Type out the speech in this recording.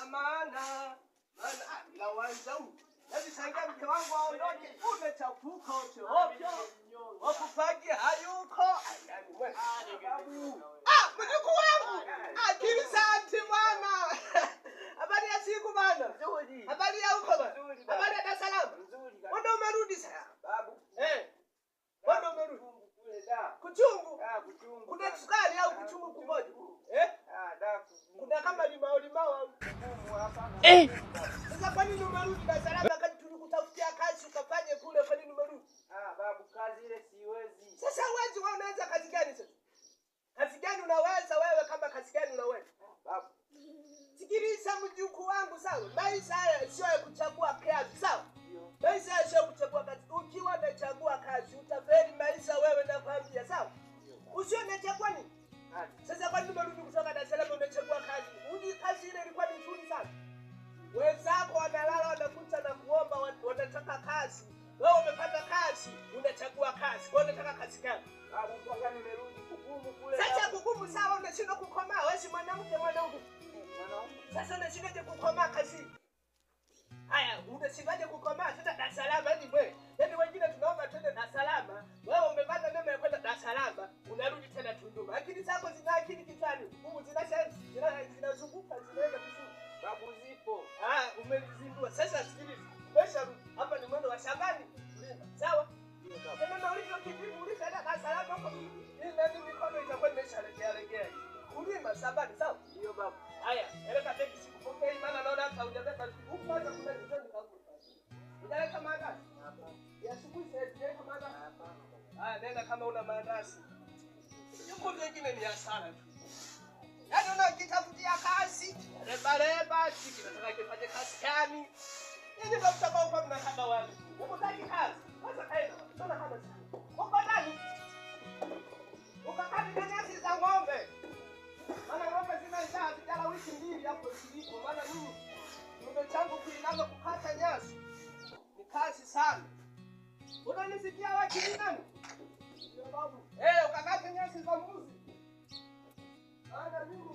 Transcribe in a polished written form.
maana ila wanzau. Yaani changia mke wangu aondoke kumbe cha kuko ovyo. Wakupaki hayuko. Yaani wewe. Mjukuu wangu. Akili santi bwana. Habari ya siku bwana. Nzuri. Habari ya huko bwana. Habari ya Dar es Salaam. Nzuri. Mbona umerudi sasa? Babu. Mbona umerudi? Kuchungu. Kuchungu. Kuna sukari au kuchungu kumoja? Kuna kama limao hapa. Sasa kwa nini umerudi Dar es Salaam wakati tulikutafutia kazi ukafanye kule, kwa nini umerudi? Babu, kazi ile siwezi. Sasa huwezi, wewe unaanza kazi gani sasa? Kazi gani unaweza wewe, kama kazi gani unaweza? Babu. Sikiliza mjukuu wangu sawa. Maisha haya sio ya kuchagua kazi, sawa? Maisha haya sio kuchagua kazi. Ukiwa unachagua kazi utafeli maisha wewe, nakwambia, sawa? Usio unachagua nini? Sasa kwa nini umerudi kutoka Dar es Salaam umechagua kazi? Kazi ile ilikuwa ni nzuri sana. Wenzako wanalala wanakuta na kuomba wanataka kazi. Wewe umepata kazi, unachagua kazi. Kwa unataka kazi gani? Mpaka nimerudi kugumu kule. Sasa kugumu sawa, unashindwa kukomaa. Wewe si mwanamke. Sasa unashindaje kukomaa kazi? Haya, unashindaje kukomaa tena Dar es Salaam hadi wewe? Yaani wengine tunaomba twende Dar es Salaam, wewe umepata neema ya kwenda Dar es Salaam, unarudi tena Tunduma. Akili zako zina akili kichwani. Huko zinazunguka zinaenda vizuri. Babu zipo. Umezindua. Sasa sikiliza. Mesha hapa ni mwendo wa shambani. Sawa? Tena na ulivyo kivipi ulishaenda Dar es Salaam huko? Ndio mikono itakuwa imeshalegea. Ulima shambani, sawa? Ndio babu. Haya, eleka teki sikupokei maana naona hata hujabeba huko hata kuna vitendo kangu. Unaleta maandazi? Hapa. Ya asubuhi sasa ndio maandazi. Hapa. Nenda kama una maandazi. Yuko vingine ni hasara tu. Yaani unakitafutia kazi, reba, kinataka kifanye kazi gani? Yaani ndio mtakao kwa mnakaba wale. Unataka kazi. Sasa kaenda. Sasa kama siku. Uko ndani. Ukakati nyasi za ng'ombe. Maana ng'ombe zina njaa vijana wiki mbili hapo zilipo. Maana mimi ng'ombe changu kuinama kukata nyasi ni kazi sana. Unanisikia wakili nani? Ndio babu. Ukakata nyasi za mbuzi. Ana mimi